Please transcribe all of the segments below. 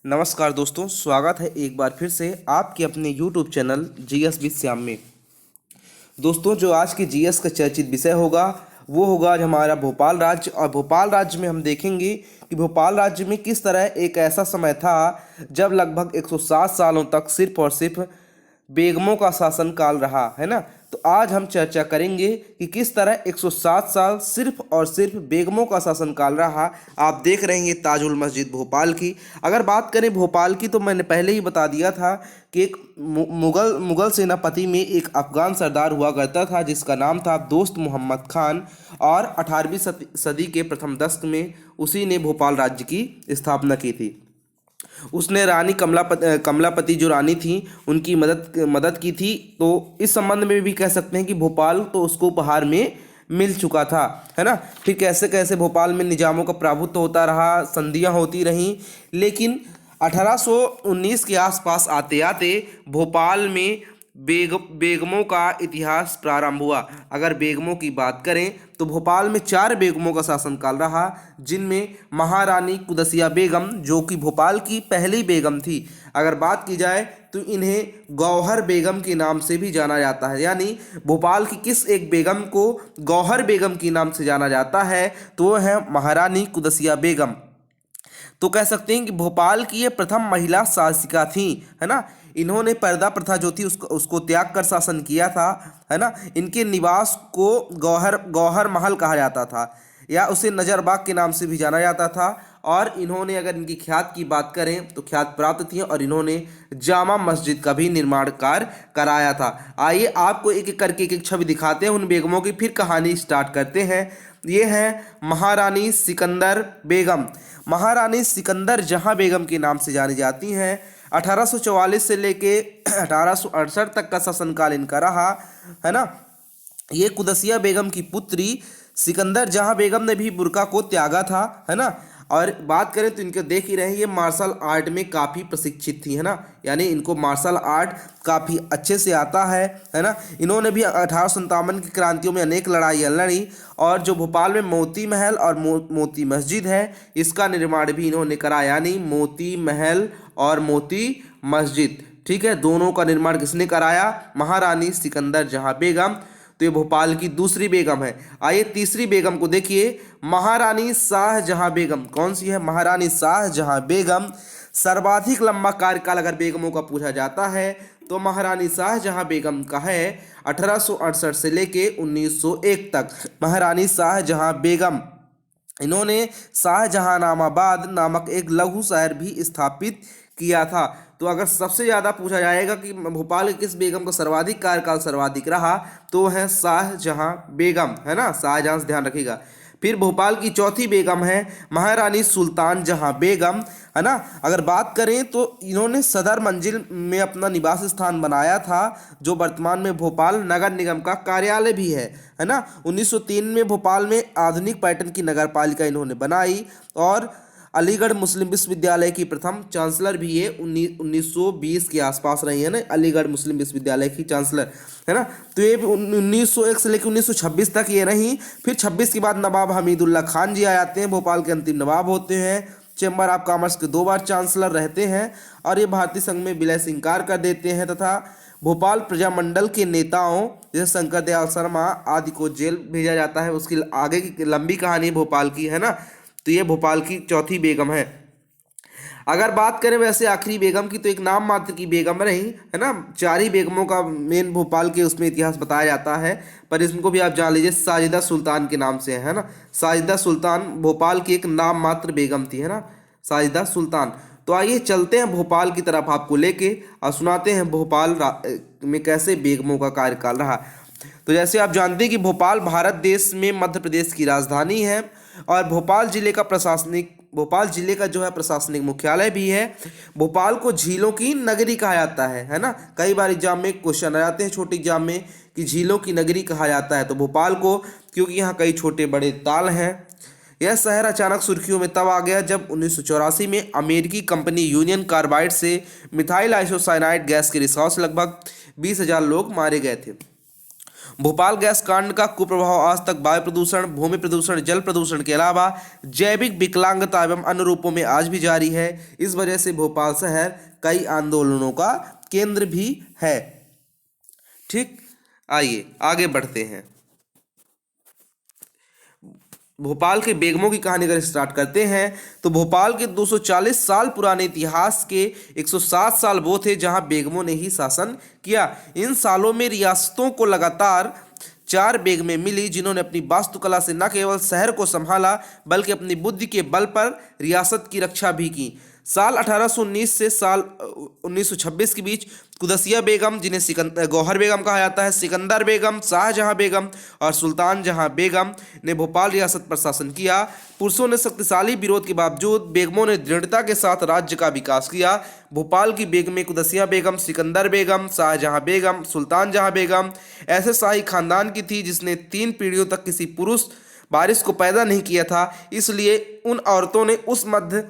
नमस्कार दोस्तों, स्वागत है एक बार फिर से आपके अपने YouTube channel GS with Shyam में। दोस्तों, जो आज के जीएस का चर्चित विषय होगा वो होगा आज हमारा भोपाल राज्य। और भोपाल राज्य में हम देखेंगे कि भोपाल राज्य में किस तरह एक ऐसा समय था जब लगभग 107 सालों तक सिर्फ और सिर्फ बेगमों का शासनकाल रहा है ना। तो आज हम चर्चा करेंगे कि किस तरह 107 साल सिर्फ और सिर्फ बेगमों का शासनकाल रहा। आप देख रहे हैं ये ताजुल मस्जिद भोपाल की। अगर बात करें भोपाल की तो मैंने पहले ही बता दिया था कि एक मुगल सेनापति में एक अफगान सरदार हुआ करता था जिसका नाम था दोस्त मोहम्मद खान। और 18वीं सदी के प्रथम दशक में उसी ने भोपाल राज्य की स्थापना की थी। उसने रानी कमलापति जो रानी थी उनकी मदद की थी। तो इस संबंध में भी कह सकते हैं कि भोपाल तो उसको उपहार में मिल चुका था, है ना। फिर कैसे कैसे भोपाल में निजामों का प्रभुत्व होता रहा, संधियां होती रहीं, लेकिन 1819 के आसपास आते आते भोपाल में बेगमों का इतिहास प्रारंभ हुआ। अगर बेगमों की बात करें तो भोपाल में 4 बेगमों का शासनकाल रहा, जिनमें महारानी कुदसिया बेगम जो कि भोपाल की पहली बेगम थी। अगर बात की जाए तो इन्हें गौहर बेगम के नाम से भी जाना जाता है। यानी भोपाल की किस एक बेगम को गौहर बेगम के नाम से जाना जाता है तो वो है महारानी कुदसिया बेगम। तो कह सकते हैं कि भोपाल की ये प्रथम महिला शासिका थी, है ना। इन्होंने पर्दा प्रथा जो थी उसको त्याग कर शासन किया था, है ना। इनके निवास को गौहर महल कहा जाता था या उसे नजरबाग के नाम से भी जाना जाता था। और इन्होंने अगर इनकी ख्यात की बात करें तो ख्यात प्राप्त थी और इन्होंने जामा मस्जिद का भी निर्माण कार्य कराया था। आइए आपको एक एक करके एक छवि दिखाते हैं उन बेगमों की, फिर कहानी स्टार्ट करते हैं। ये है महारानी सिकंदर बेगम। महारानी सिकंदर जहां बेगम के नाम से जानी जाती हैं। 1844 से लेके 1868 तक का शासनकाल इनका रहा, है ना। ये कुदसिया बेगम की पुत्री सिकंदर जहां बेगम ने भी बुर्का को त्यागा था, है ना। और बात करें तो इनके देख ही रहे हैं ये मार्शल आर्ट में काफ़ी प्रशिक्षित थी, है ना। यानी इनको मार्शल आर्ट काफ़ी अच्छे से आता है ना। इन्होंने भी 1857 की क्रांतियों में अनेक लड़ाइयाँ लड़ी। और जो भोपाल में मोती महल और मोती मस्जिद है इसका निर्माण भी इन्होंने करा। यानी मोती महल और मोती मस्जिद, ठीक है, दोनों का निर्माण किसने कराया? महारानी सिकंदर जहां बेगम। तो ये भोपाल की दूसरी बेगम है। आइए तीसरी बेगम को देखिए, महारानी शाहजहां बेगम। कौन सी है? महारानी शाहजहां बेगम। सर्वाधिक लंबा कार्यकाल अगर बेगमों का पूछा जाता है तो महारानी शाहजहां बेगम का है 1868 से लेके 1901 तक। महारानी शाहजहां बेगम, इन्होंने शाहजहानाबाद नामक एक लघु शहर भी स्थापित किया था। तो अगर सबसे ज़्यादा पूछा जाएगा कि भोपाल की किस बेगम का सर्वाधिक कार्यकाल सर्वाधिक रहा तो है शाहजहां बेगम, है ना। शाहजहां से ध्यान रखिएगा। फिर भोपाल की चौथी बेगम है महारानी सुल्तान जहां बेगम, है ना। अगर बात करें तो इन्होंने सदर मंजिल में अपना निवास स्थान बनाया था जो वर्तमान में भोपाल नगर निगम का कार्यालय भी है ना। 1903 में भोपाल में आधुनिक पैटर्न की नगर पालिका इन्होंने बनाई। और अलीगढ़ मुस्लिम विश्वविद्यालय की प्रथम चांसलर भी ये 1920 के आसपास रही है ना, अलीगढ़ मुस्लिम विश्वविद्यालय की चांसलर, है ना। तो ये 1901 से लेकर 1926 तक ये रही। फिर 26 के बाद नवाब हमीदुल्ला खान जी आ जाते हैं, भोपाल के अंतिम नवाब होते हैं। चैम्बर ऑफ कॉमर्स के 2 बार चांसलर रहते हैं और ये भारतीय संघ में विलय से इंकार कर देते हैं तथा भोपाल प्रजामंडल के नेताओं जैसे शंकर दयाल शर्मा आदि को जेल भेजा जाता है। उसकी आगे की लंबी कहानी भोपाल की, है ना। तो ये भोपाल की चौथी बेगम है। अगर बात करें वैसे आखिरी बेगम की तो एक नाम मात्र की बेगम रही, है ना। 4 ही बेगमों का मेन भोपाल के उसमें इतिहास बताया जाता है, पर इसको भी आप जान लीजिए साजिदा सुल्तान के नाम से है ना। साजिदा सुल्तान भोपाल की एक नाम मात्र बेगम थी, है ना, साजिदा सुल्तान। तो आइए चलते हैं भोपाल की तरफ आपको लेके और सुनाते हैं भोपाल में कैसे बेगमों का कार्यकाल रहा। तो जैसे आप जानते हैं कि भोपाल भारत देश में मध्य प्रदेश की राजधानी है और भोपाल जिले का जो है प्रशासनिक मुख्यालय भी है। भोपाल को झीलों की नगरी कहा जाता है ना। कई बार एग्जाम में क्वेश्चन आ जाते हैं छोटे एग्जाम में कि झीलों की नगरी कहा जाता है तो भोपाल को, क्योंकि यहाँ कई छोटे बड़े ताल हैं। यह शहर अचानक सुर्खियों में तब आ गया जब 1984 में अमेरिकी कंपनी यूनियन कार्बाइड से मिथाइल आइसोसाइनाइड गैस के रिसाव से लगभग 20,000 लोग मारे गए थे। भोपाल गैस कांड का कुप्रभाव आज तक वायु प्रदूषण, भूमि प्रदूषण, जल प्रदूषण के अलावा जैविक विकलांगता एवं अन्य रूपों में आज भी जारी है। इस वजह से भोपाल शहर कई आंदोलनों का केंद्र भी है। ठीक, आइए आगे बढ़ते हैं। भोपाल के बेगमों की कहानी अगर स्टार्ट करते हैं तो भोपाल के 240 साल पुराने इतिहास के 107 साल वो थे जहां बेगमों ने ही शासन किया। इन सालों में रियासतों को लगातार 4 बेगमें मिली जिन्होंने अपनी वास्तुकला से न केवल शहर को संभाला बल्कि अपनी बुद्धि के बल पर रियासत की रक्षा भी की। साल 1819 से साल 1926 के बीच कुदसिया बेगम, जिन्हें गौहर बेगम कहा जाता है, सिकंदर बेगम, शाहजहां बेगम और सुल्तान जहां बेगम ने भोपाल रियासत पर शासन किया। पुरुषों ने शक्तिशाली विरोध के बावजूद बेगमों ने दृढ़ता के साथ राज्य का विकास किया। भोपाल की बेगमें कुदसिया बेगम, सिकंदर बेगम, शाहजहां बेगम, सुल्तान जहां बेगम ऐसे शाही खानदान की थी जिसने 3 पीढ़ियों तक किसी पुरुष वारिस को पैदा नहीं किया था। इसलिए उन औरतों ने उस मध्य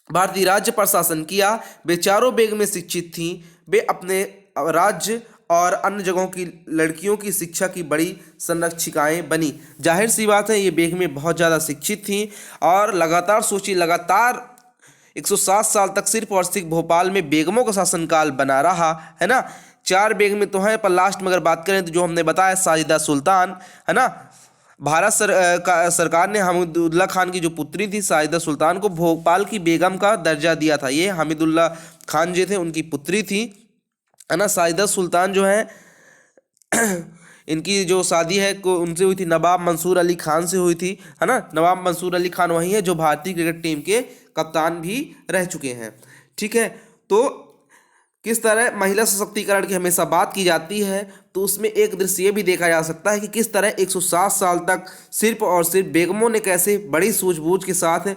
भारतीय राज्य पर शासन किया। वे चारों बेगमें शिक्षित थीं। वे अपने राज्य और अन्य जगहों की लड़कियों की शिक्षा की बड़ी संरक्षिकाएं बनी। जाहिर सी बात है ये बेगमें बहुत ज़्यादा शिक्षित थीं और लगातार सोचिए, लगातार 107 साल तक सिर्फ और सिर्फ भोपाल में बेगमों का शासनकाल बना रहा है ना। 4 बेगमें तो हैं, पर लास्ट में अगर बात करें तो जो हमने बताया साजिदा सुल्तान है ना, भारत सरकार ने हमीदुल्ला खान की जो पुत्री थी साजिदा सुल्तान को भोपाल की बेगम का दर्जा दिया था। ये हमीदुल्ला खान जो थे उनकी पुत्री थी है ना। साजिदा सुल्तान जो है इनकी जो शादी है को उनसे हुई थी नवाब मंसूर अली खान से हुई थी है ना। नवाब मंसूर अली खान वही है जो भारतीय क्रिकेट टीम के कप्तान भी रह चुके हैं। ठीक है, तो किस तरह महिला सशक्तिकरण की हमेशा बात की जाती है तो उसमें एक दृश्य ये भी देखा जा सकता है कि किस तरह 107 साल तक सिर्फ और सिर्फ बेगमों ने कैसे बड़ी सूझबूझ के साथ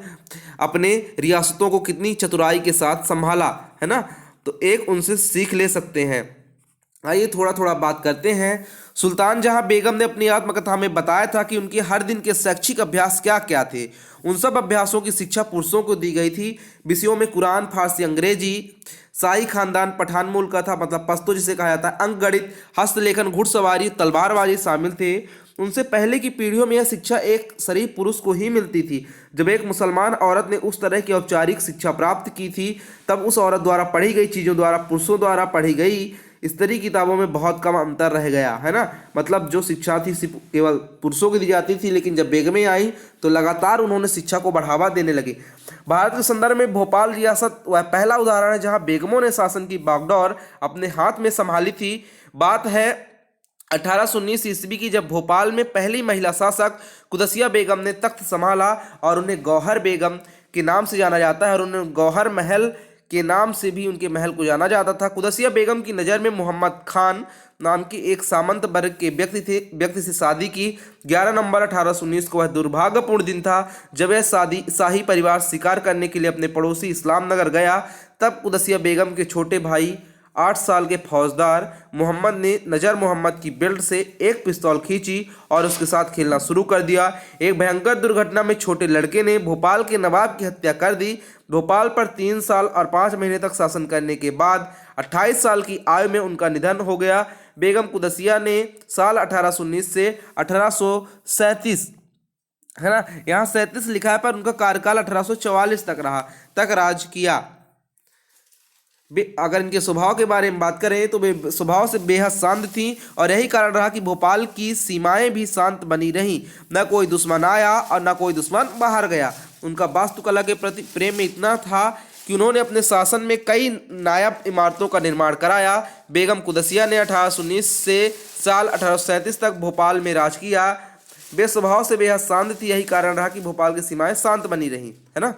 अपने रियासतों को कितनी चतुराई के साथ संभाला है ना। तो एक उनसे सीख ले सकते हैं। आइए थोड़ा थोड़ा बात करते हैं। सुल्तान जहां बेगम ने अपनी आत्मकथा में बताया था कि उनके हर दिन के शैक्षिक अभ्यास क्या क्या थे। उन सब अभ्यासों की शिक्षा पुरुषों को दी गई थी। विषयों में कुरान, फारसी, अंग्रेजी, शाही खानदान, पठान मूल का था मतलब पश्तो जिसे कहा जाता है, अंक गणित, हस्तलेखन, घुड़सवारी, तलवारबाजी शामिल थे। उनसे पहले की पीढ़ियों में यह शिक्षा एक शरीफ पुरुष को ही मिलती थी। जब एक मुसलमान औरत ने उस तरह की औपचारिक शिक्षा प्राप्त की थी तब उस औरत द्वारा पढ़ी गई चीज़ों द्वारा पुरुषों द्वारा पढ़ी गई स्तरीय किताबों में बहुत कम अंतर रह गया है ना। मतलब जो शिक्षा थी सिर्फ केवल पुरुषों को दी जाती थी, लेकिन जब बेगमें आई तो लगातार उन्होंने शिक्षा को बढ़ावा देने लगे। भारत के संदर्भ में भोपाल रियासत वह पहला उदाहरण है जहां बेगमों ने शासन की बागडोर अपने हाथ में संभाली थी। बात है 1819 ईस्वी की, जब भोपाल में पहली महिला शासक कुदसिया बेगम ने तख्त संभाला और उन्हें गौहर बेगम के नाम से जाना जाता है और उन्हें गौहर महल के नाम से भी उनके महल को जाना जाता था। कुदसिया बेगम की नज़र में मोहम्मद खान नाम की एक सामंत वर्ग के व्यक्ति से शादी की। 11 नवंबर 1819 को वह दुर्भाग्यपूर्ण दिन था जब यह शाही परिवार शिकार करने के लिए अपने पड़ोसी इस्लाम नगर गया। तब कुदसिया बेगम के छोटे भाई 8 साल के फौजदार मोहम्मद ने नजर मोहम्मद की बेल्ट से एक पिस्तौल खींची और उसके साथ खेलना शुरू कर दिया। एक भयंकर दुर्घटना में छोटे लड़के ने भोपाल के नवाब की हत्या कर दी। भोपाल पर 3 साल और 5 महीने तक शासन करने के बाद 28 साल की आयु में उनका निधन हो गया। बेगम कुदसिया ने साल 1819 से 1837 है ना, यहाँ 37 लिखा है पर उनका कार्यकाल 1844 तक राज किया। अगर इनके स्वभाव के बारे में बात करें तो वे स्वभाव से बेहद शांत थीं और यही कारण रहा कि भोपाल की सीमाएं भी शांत बनी रहीं। न कोई दुश्मन आया और न कोई दुश्मन बाहर गया। उनका वास्तुकला के प्रति प्रेम इतना था कि उन्होंने अपने शासन में कई नायाब इमारतों का निर्माण कराया। बेगम कुदसिया ने 1819 से साल 1837 तक भोपाल में राज किया। वे स्वभाव से बेहद शांत थी, यही कारण रहा कि भोपाल की सीमाएं शांत बनी रहीं है ना।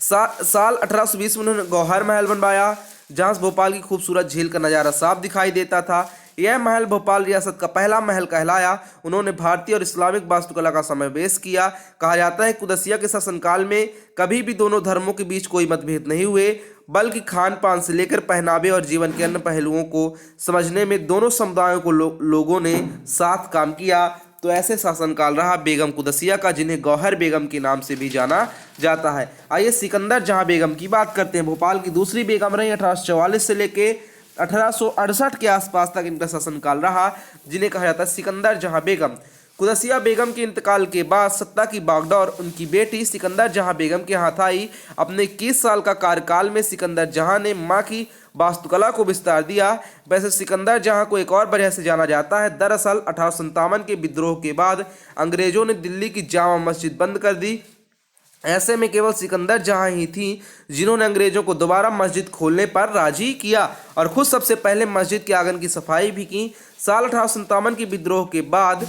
साल 1820 में उन्होंने गौहर महल बनवाया जहां से भोपाल की खूबसूरत झील का नज़ारा साफ दिखाई देता था। यह महल भोपाल रियासत का पहला महल कहलाया। उन्होंने भारतीय और इस्लामिक वास्तुकला का समावेश किया। कहा जाता है कुदसिया के शासनकाल में कभी भी दोनों धर्मों के बीच कोई मतभेद नहीं हुए, बल्कि खान पान से लेकर पहनावे और जीवन के अन्य पहलुओं को समझने में दोनों समुदायों को लोगों ने साथ काम किया। तो ऐसे शासनकाल रहा बेगम कुदसिया का, जिन्हें गौहर बेगम के नाम से भी जाना जाता है। आइए सिकंदर जहां बेगम की बात करते हैं। भोपाल की दूसरी बेगम रही 1844 से लेके 1868 के आसपास तक इनका शासनकाल रहा, जिन्हें कहा जाता है सिकंदर जहां बेगम। कुदसिया बेगम के इंतकाल के बाद सत्ता की बागडोर उनकी बेटी सिकंदर जहां बेगम के हाथ आई। अपने 21 साल का कार्यकाल में सिकंदर जहां ने मां की वास्तुकला को विस्तार दिया। वैसे सिकंदर जहां को एक और वजह से जाना जाता है। दरअसल 1857 के विद्रोह के बाद अंग्रेजों ने दिल्ली की जामा मस्जिद बंद कर दी। ऐसे में केवल सिकंदर जहां ही थी जिन्होंने अंग्रेजों को दोबारा मस्जिद खोलने पर राजी किया और खुद सबसे पहले मस्जिद के आंगन की सफाई भी की। साल 1857 के विद्रोह के बाद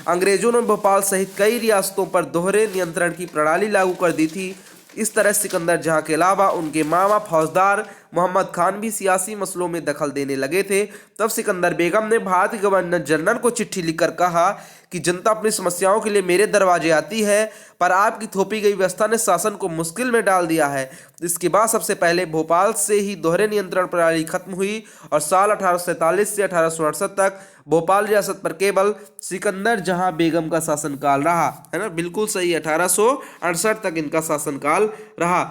अंग्रेजों ने भोपाल सहित कई रियासतों पर दोहरे नियंत्रण की प्रणाली लागू कर दी थी। इस तरह सिकंदर जहां के अलावा उनके मामा फौजदार मोहम्मद खान भी सियासी मसलों में दखल देने लगे थे। तब सिकंदर बेगम ने भारतीय गवर्नर जनरल को चिट्ठी लिखकर कहा कि जनता अपनी समस्याओं के लिए मेरे दरवाजे आती है, पर आपकी थोपी गई व्यवस्था ने शासन को मुश्किल में डाल दिया है। इसके बाद सबसे पहले भोपाल से ही दोहरे नियंत्रण प्रणाली खत्म हुई और साल 1847 से 1868 तक भोपाल रियासत पर केवल सिकंदर जहां बेगम का शासनकाल रहा, है ना, बिल्कुल सही, 1868 तक इनका शासनकाल रहा।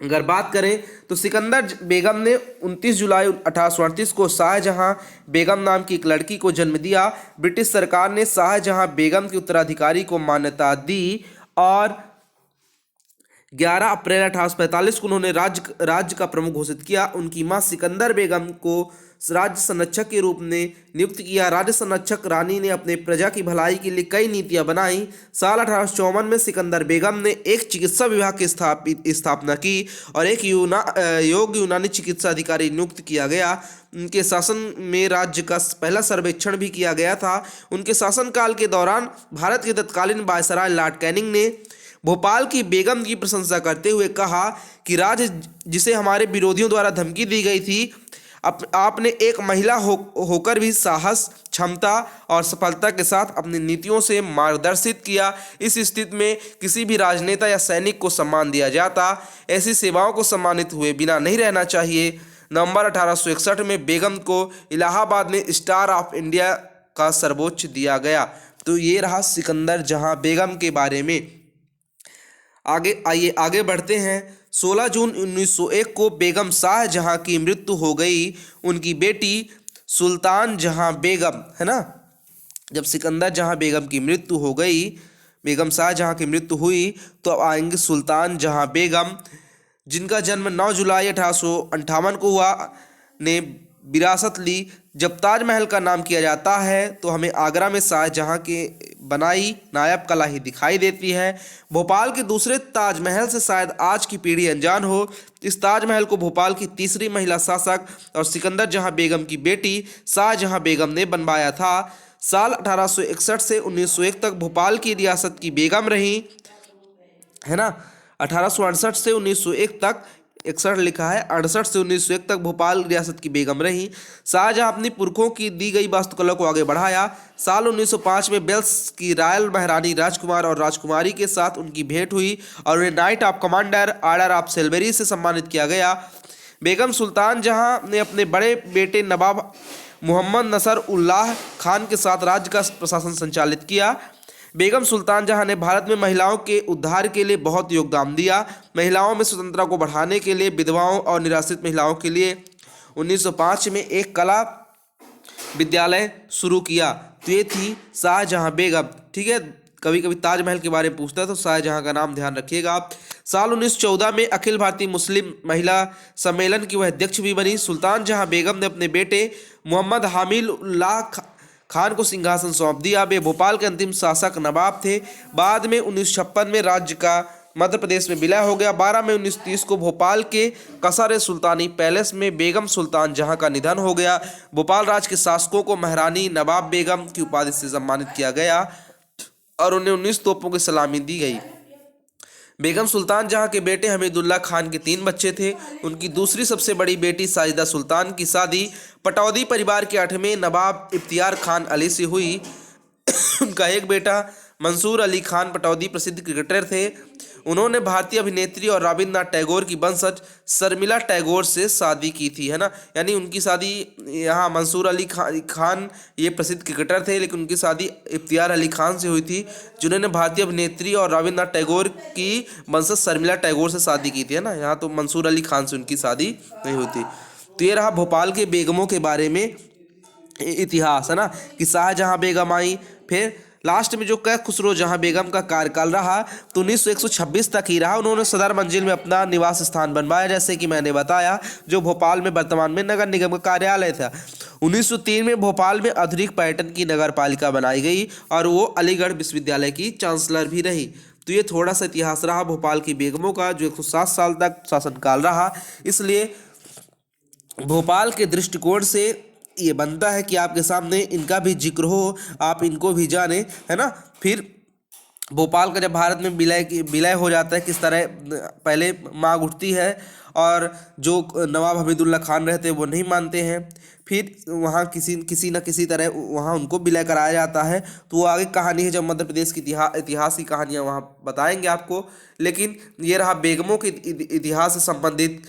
अगर बात करें तो सिकंदर बेगम ने 29 जुलाई 1838 को शाहजहां बेगम नाम की एक लड़की को जन्म दिया। ब्रिटिश सरकार ने शाहजहां बेगम के उत्तराधिकारी को मान्यता दी और 11 अप्रैल 1845 को उन्होंने राज्य का प्रमुख घोषित किया। उनकी मां सिकंदर बेगम को राज्य संरक्षक के रूप में नियुक्त किया। राज्य संरक्षक रानी ने अपने प्रजा की भलाई के लिए कई नीतियां बनाई। साल 1854 में सिकंदर बेगम ने एक चिकित्सा विभाग की स्थापना की और एक योग्य यूनानी चिकित्सा अधिकारी नियुक्त किया गया। उनके शासन में राज्य का पहला सर्वेक्षण भी किया गया था। उनके शासनकाल के दौरान भारत के तत्कालीन वायसराय लॉर्ड कैनिंग ने भोपाल की बेगम की प्रशंसा करते हुए कहा कि राज्य जिसे हमारे विरोधियों द्वारा धमकी दी गई थी, आपने एक महिला होकर भी साहस, क्षमता और सफलता के साथ अपनी नीतियों से मार्गदर्शित किया। इस स्थिति में किसी भी राजनेता या सैनिक को सम्मान दिया जाता। ऐसी सेवाओं को सम्मानित हुए बिना नहीं रहना चाहिए। नवंबर 1861 में बेगम को इलाहाबाद में स्टार ऑफ इंडिया का सर्वोच्च दिया गया। तो ये रहा सिकंदर जहां बेगम के बारे में। आगे बढ़ते हैं। 16 जून 1901 को बेगम शाहजहां की मृत्यु हो गई। उनकी बेटी सुल्तान जहां बेगम, है ना, जब सिकंदर जहां बेगम की मृत्यु हो गई, बेगम शाहजहां की मृत्यु हुई, तो अब आएंगे सुल्तान जहां बेगम, जिनका जन्म 9 जुलाई 1858 को हुआ, ने विरासत ली। जब ताजमहल का नाम किया जाता है तो हमें आगरा में शाहजहां के बनाई नायब कला ही दिखाई देती है। भोपाल के दूसरे ताजमहल से शायद आज की पीढ़ी अनजान हो। इस ताजमहल को भोपाल की तीसरी महिला शासक और सिकंदर जहां बेगम की बेटी शाहजहां बेगम ने बनवाया था। साल 1861 से 1901 तक भोपाल की रियासत की बेगम रही, है ना। 1868 से 1901 तक, 61 लिखा है, 68 से 1901 तक भोपाल रियासत की बेगम रही। शाहजहां अपनी पुरखों की दी गई वास्तुकला को आगे बढ़ाया। साल 1905 में वेल्स की रॉयल महारानी राजकुमार और राजकुमारी के साथ उनकी भेंट हुई और उन्हें knight of commander order of सेल्वेरी से सम्मानित किया गया। बेगम सुल्तान जहां ने अपने बड़े बेटे नवाब मोहम्मद नसर उल्लाह खान के साथ राज्य का प्रशासन संचालित किया। बेगम सुल्तान जहां ने भारत में महिलाओं के उद्धार के लिए बहुत योगदान दिया। महिलाओं में स्वतंत्रता को बढ़ाने के लिए विधवाओं और निराश्रित महिलाओं के लिए 1905 में एक कला विद्यालय शुरू किया। तो ये थी शाहजहां बेगम, ठीक है। कभी कभी ताजमहल के बारे में पूछता है तो शाहजहां का नाम ध्यान रखिएगा आप। साल 1914 में अखिल भारतीय मुस्लिम महिला सम्मेलन की वह अध्यक्ष भी बनी। सुल्तान जहां बेगम ने अपने बेटे मोहम्मद हामिल उल्लाह खान को सिंहासन सौंप दिया। वे भोपाल के अंतिम शासक नवाब थे। बाद में 1956 में राज्य का मध्य प्रदेश में विलय हो गया। 12 मई 1930 को भोपाल के कसर सुल्तानी पैलेस में बेगम सुल्तान जहां का निधन हो गया। भोपाल राज्य के शासकों को महारानी नवाब बेगम की उपाधि से सम्मानित किया गया और उन्हें 19 तोपों की सलामी दी गई। बेगम सुल्तान जहां के बेटे हमीदुल्लाह खान के 3 बच्चे थे। उनकी दूसरी सबसे बड़ी बेटी साजिदा सुल्तान की शादी पटौदी परिवार के 8वें नवाब इफ्तियार खान अली से हुई। उनका एक बेटा मंसूर अली खान पटौदी प्रसिद्ध क्रिकेटर थे। उन्होंने भारतीय अभिनेत्री और रविन्द्रनाथ टैगोर की वंशज शर्मिला टैगोर से शादी की थी, है ना। यानी उनकी शादी यहाँ मंसूर अली खान ये प्रसिद्ध क्रिकेटर थे, लेकिन उनकी शादी इफ्तियार अली खान से हुई थी, जिन्होंने भारतीय अभिनेत्री और रविन्द्रनाथ टैगोर की वंशज शर्मिला टैगोर से शादी की थी, है ना। यहाँ तो मंसूर अली खान से उनकी शादी नहीं हुई थी। तो ये रहा भोपाल के बेगमों के बारे में इतिहास, है ना, कि शाहजहां बेगम आई, फिर लास्ट में जो कै खुसरो जहां बेगम का कार्यकाल रहा तो 1926 तक ही रहा। उन्होंने सदर मंजिल में अपना निवास स्थान बनवाया, जैसे कि मैंने बताया, जो भोपाल में वर्तमान में नगर निगम का कार्यालय था। 1903 में भोपाल में आधुनिक पर्यटन की नगर पालिका बनाई गई और वो अलीगढ़ विश्वविद्यालय की चांसलर भी रही। तो ये थोड़ा सा इतिहास रहा भोपाल की बेगमों का, जो 107 साल तक शासनकाल रहा। इसलिए भोपाल के दृष्टिकोण से ये बनता है कि आपके सामने इनका भी जिक्र हो, आप इनको भी जाने, है ना। फिर भोपाल का जब भारत में विलय हो जाता है, किस तरह पहले मांग उठती है और जो नवाब हमीदुल्ला खान रहते हैं वो नहीं मानते हैं, फिर वहाँ किसी न किसी तरह वहाँ उनको विलय कराया जाता है। तो वो आगे कहानी है, जब मध्य प्रदेश की इतिहास की कहानियाँ वहाँ बताएंगे आपको। लेकिन ये रहा बेगमों के इतिहास से संबंधित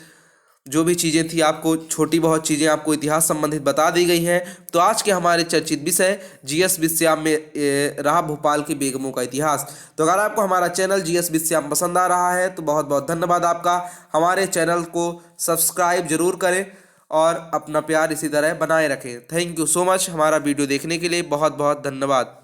जो भी चीज़ें थी, आपको छोटी बहुत चीज़ें आपको इतिहास संबंधित बता दी गई हैं। तो आज के हमारे चर्चित विषय जीएस विश्याम में रहा भोपाल की बेगमों का इतिहास। तो अगर आपको हमारा चैनल जीएस विश्याम पसंद आ रहा है तो बहुत बहुत धन्यवाद आपका। हमारे चैनल को सब्सक्राइब जरूर करें और अपना प्यार इसी तरह बनाए रखें। Thank you so much. हमारा वीडियो देखने के लिए बहुत बहुत धन्यवाद।